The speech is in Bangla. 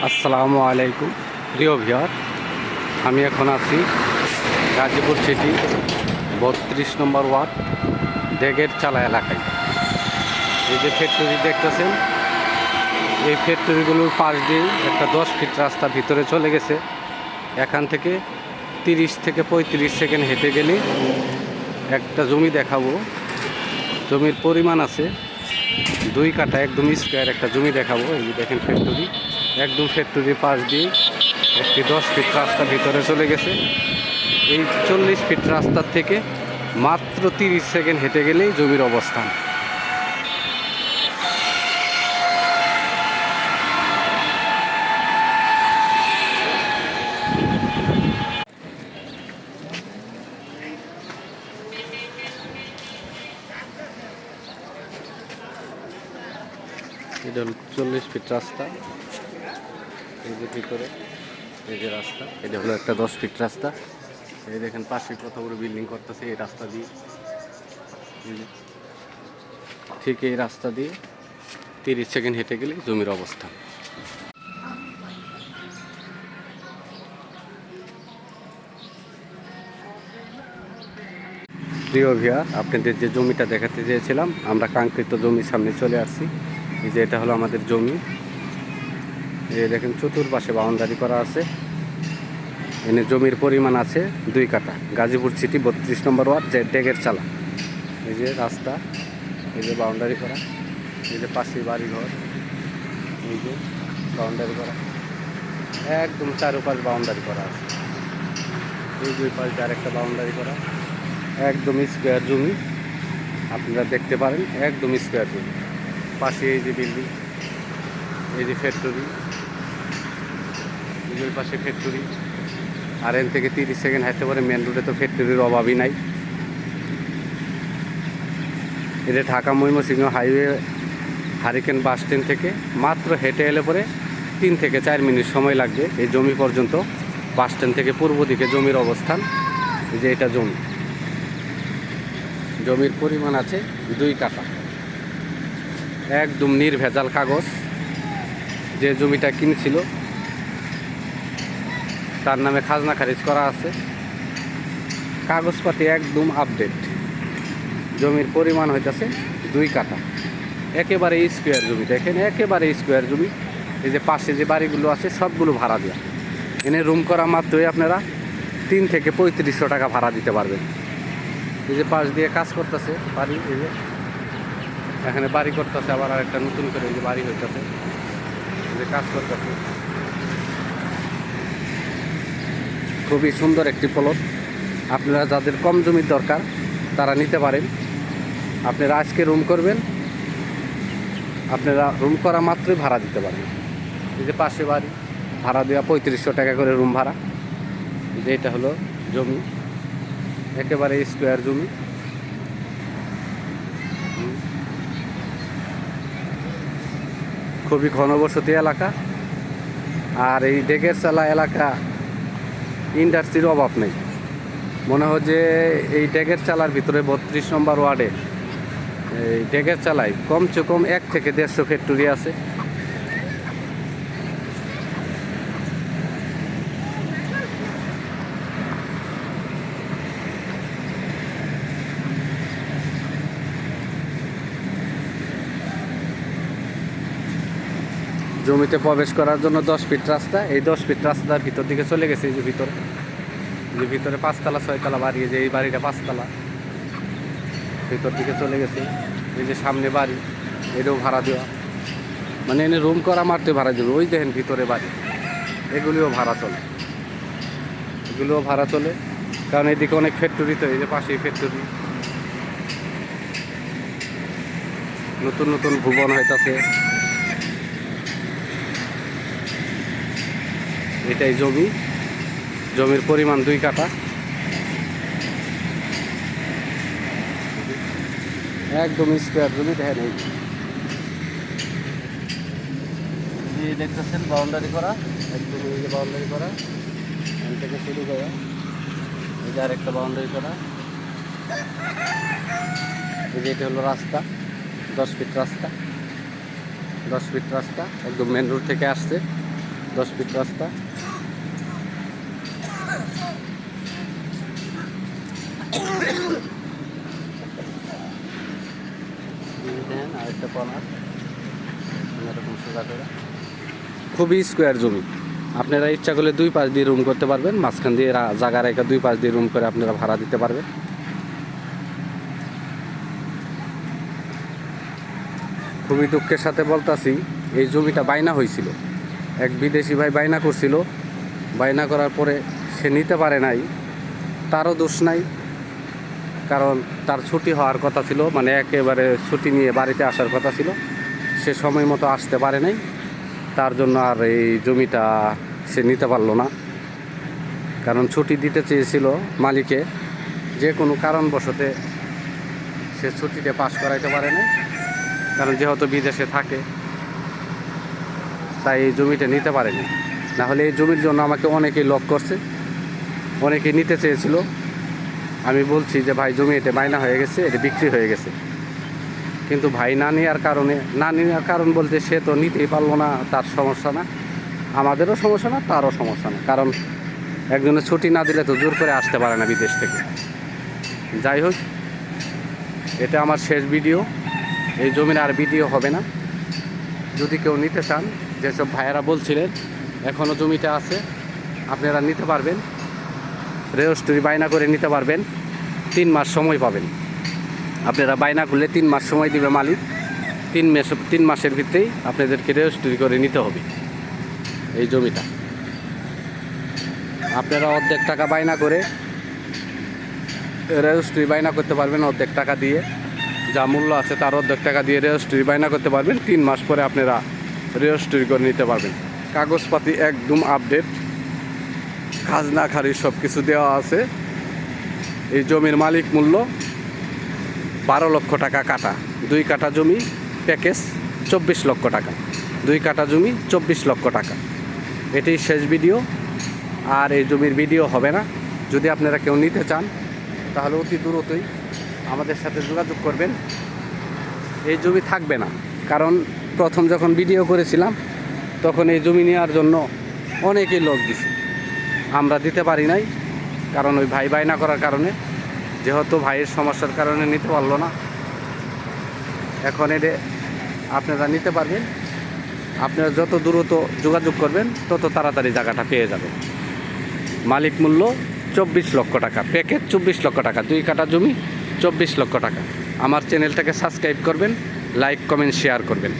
আসসালামু আলাইকুম প্রিয় ভিউয়ার, আমি এখন আছি গাজীপুর সিটি 32 নম্বর ওয়ার্ড ডেগের চালা এলাকায়। এই যে ফ্যাক্টরি দেখতেছেন, এই ফ্যাক্টরিগুলোর পাশ দিয়ে একটা 10 ফিট রাস্তা ভিতরে চলে গেছে। এখান থেকে 30 থেকে 35 সেকেন্ড হেঁটে গেলে একটা জমি দেখাবো। জমির পরিমাণ আছে 2 কাঠা, একদম স্কোয়ার একটা জমি দেখাবো। এই যে দেখেন ফ্যাক্টরি, একদম ফ্যাক্টরির পাশ দিয়ে একটি 10 ফিট রাস্তা ভিতরে চলে গেছে। এই 40 ফিট রাস্তার থেকে মাত্র 30 সেকেন্ড হেঁটে গেলেই জমির অবস্থান। এটা হল 40 ফিট রাস্তা। এই যে ভিতরে এই যে রাস্তা, এটা হলো একটা 10 ফিট রাস্তা। এই দেখেন পাশে কত বড় বিল্ডিং করতেছে এই রাস্তা দিয়ে। ঠিক এই রাস্তা দিয়ে 30 সেকেন্ড হেঁটে গেলে জমির অবস্থান। প্রিয় ভিউয়ার, আপনাদের যে জমিটা দেখাতে চেয়েছিলাম, আমরা কাঙ্ক্ষিত জমির সামনে চলে আসছি। এই যে এটা হলো আমাদের জমি। এই দেখেন চতুর্পাশে বাউন্ডারি করা আছে। এনে জমির পরিমাণ আছে 2 কাঠা। গাজীপুর সিটি 32 নম্বর ওয়ার্ড ডেগের চালা। এই যে রাস্তা, এই যে বাউন্ডারি করা, এই যে পাশে বাড়িঘর, এই যে বাউন্ডারি করা, একদম চারপাশ বাউন্ডারি করা আছে। এই 2 পাশে আরেকটা বাউন্ডারি করা, একদম স্কোয়ার জমি। আপনারা দেখতে পারেন একদম স্কোয়ার জমি। পাশে এই যে বিল্ডিং, এই যে ফ্যাক্টরি, এই যে পাশে ফ্যাক্টরি। আর এন থেকে 30 সেকেন্ড হাঁটতে পারে। মেন রোডে তো ফ্যাক্টরির অভাবই নাই। এটা Dhaka Mymensingh highway hurricane bus stand থেকে মাত্র হেঁটে এলে পরে 3 থেকে 4 মিনিট সময় লাগবে এই জমি পর্যন্ত। বাস স্ট্যান্ড থেকে পূর্ব দিকে জমির অবস্থান। এই যে এটা জমি, জমির পরিমাণ আছে 2 কাঠা, একদম নির্ভেজাল কাগজ। যে জমিটা কিনেছিল তার নামে খাজনা খারিজ করা আছে, কাগজপাতি একদম আপডেট। জমির পরিমাণ হইতেছে 2 কাঠা, একেবারে স্কোয়ার জমি। দেখেন একেবারে স্কোয়ার জমি। এই যে পাশে যে বাড়িগুলো আছে সবগুলো ভাড়া দেওয়া। এনে রুম করা মাত্রই আপনারা 3 থেকে 3500 টাকা ভাড়া দিতে পারবেন। এই যে পাশ দিয়ে কাজ করতেছে বাড়ি, এই যে এখানে বাড়ি করতেছে, আবার আরেকটা নতুন করে এই যে বাড়ি হইতেছে, এই যে কাজ করতেছে। খুবই সুন্দর একটি প্লট। আপনারা যাদের কম জমির দরকার তারা নিতে পারেন। আপনারা আজকে রুম করবেন, আপনারা রুম করা মাত্রই ভাড়া দিতে পারবেন। এই যে পাশে বাড়ি, ভাড়া দেওয়া 3500 টাকা করে রুম ভাড়া। যে এটা হলো জমি, একেবারে স্কোয়ার জমি। খুবই ঘনবসতি এলাকা। আর এই ডেগের চালা এলাকা ইন্ডাস্ট্রির অভাব নেই। মনে হয় যে এই ডেগের চালার ভিতরে 32 নম্বর ওয়ার্ডে এই ডেগের চালায় কমসে কম 1 থেকে 150 ফ্যাক্টরি আছে। জমিতে প্রবেশ করার জন্য 10 ফিট রাস্তা। এই 10 ফিট রাস্তার ভিতর দিকে চলে গেছে। এই যে ভিতরে, যে ভিতরে 5 তলা 6 তলা বাড়ি, যে এই বাড়িটা 5 তলা, ভিতর দিকে চলে গেছে। এই যে সামনে বাড়ি, এটাও ভাড়া দেওয়া। মানে এনে রুম করা মারতে ভাড়া দেবে। ওই দেখেন ভিতরে বাড়ি, এগুলিও ভাড়া চলে, এগুলোও ভাড়া চলে। কারণ এদিকে অনেক ফ্যাক্টরি, তো এই যে পাশেই ফ্যাক্টরি, নতুন নতুন ভুবন হইতাছে। এটাই জমি, জমির পরিমাণ 2 কাঠা, একদম স্কোয়ার জমি। দেখেন এই দেখতেছেন বাউন্ডারি করা, একদম এই যে বাউন্ডারি করা, এখান থেকে শুরু করা, এই যে আরেকটা বাউন্ডারি করা। এই যে এটা হলো রাস্তা, 10 ফিট রাস্তা, 10 ফিট রাস্তা একদম মেন রোড থেকে আসছে। 10 ফিট রাস্তা। দেখেন আরেকটা কর্নার এরকম সোজা করে, খুবই স্কোয়ার জমি। আপনারা ইচ্ছা করলে 2 পাশ দিয়ে রুম করতে পারবেন, মাঝখান দিয়ে জায়গা রেখে 2 পাশ দিয়ে রুম করে আপনারা ভাড়া দিতে পারবেন। খুবই দুঃখের সাথে বলতাছি, এই জমিটা বায়না হয়েছিল, এক বিদেশি ভাই বায়না করছিল। বায়না করার পরে সে নিতে পারে নাই, তারও দোষ নাই, কারণ তার ছুটি হওয়ার কথা ছিল, মানে একেবারে ছুটি নিয়ে বাড়িতে আসার কথা ছিল, সে সময় মতো আসতে পারে নাই, তার জন্য আর এই জমিটা সে নিতে পারলো না। কারণ ছুটি দিতে চেয়েছিল মালিকে, যে কোনো কারণবশতে সে ছুটিতে পাস করাইতে পারে না, কারণ যেহেতু বিদেশে থাকে তাই এই জমিটা নিতে পারেনি। না হলে এই জমির জন্য আমাকে অনেকেই লক করছে, অনেকেই নিতে চেয়েছিল। আমি বলছি যে ভাই জমি এটা বায়না হয়ে গেছে, এটা বিক্রি হয়ে গেছে, কিন্তু ভাই না নেওয়ার কারণ বলতে সে তো নিতেই পারলো না, তার সমস্যা না, আমাদেরও সমস্যা না, তারও সমস্যা না, কারণ একজনের ছুটি না দিলে তো জোর করে আসতে পারে না বিদেশ থেকে। যাই হোক, এটা আমার শেষ ভিডিও, এই জমির আর ভিডিও হবে না। যদি কেউ নিতে চান, যেসব ভাইয়েরা বলছিলেন এখনও জমিটা আছে, আপনারা নিতে পারবেন, রেজিস্ট্রি বায়না করে নিতে পারবেন। 3 মাস সময় পাবেন, আপনারা বায়না করলে 3 মাস সময় দিবে মালিক। 3 মাসের ভিতরেই আপনাদেরকে রেজিস্ট্রি করে নিতে হবে এই জমিটা। আপনারা অর্ধেক টাকা বায়না করে রেজিস্ট্রি বায়না করতে পারবেন, অর্ধেক টাকা দিয়ে, যা মূল্য আছে তার অর্ধেক টাকা দিয়ে রেজিস্ট্রি বায়না করতে পারবেন। 3 মাস পরে আপনারা রেজিস্ট্রি করে নিতে পারবেন। কাগজপাতি একদম আপডেট, খাজনা খারিজ সব কিছু দেওয়া আছে। এই জমির মালিক মূল্য 12 লক্ষ টাকা কাটা, 2 কাঠা জমি প্যাকেজ 24 লক্ষ টাকা, 2 কাঠা জমি 24 লক্ষ টাকা। এটাই শেষ ভিডিও, আর এই জমির ভিডিও হবে না। যদি আপনারা কেউ নিতে চান তাহলে অতি দ্রুতই আমাদের সাথে যোগাযোগ করবেন। এই জমি থাকবে না, কারণ প্রথম যখন ভিডিও করেছিলাম তখন এই জমি নেওয়ার জন্য অনেকেই লোক দিছে, আমরা দিতে পারি নাই, কারণ ওই ভাই বায়না করার কারণে, যেহেতু ভাইয়ের সমস্যার কারণে নিতে পারলো না। এখন এটা আপনারা নিতে পারবেন, আপনারা যত দ্রুত যোগাযোগ করবেন তত তাড়াতাড়ি জায়গাটা পেয়ে যাবেন। মালিক মূল্য 24 লক্ষ টাকা, প্যাকেজ 24 লক্ষ টাকা, 2 কাঠা জমি 24 লক্ষ টাকা। আমার চ্যানেলটাকে সাবস্ক্রাইব করবেন, লাইক কমেন্ট শেয়ার করবেন।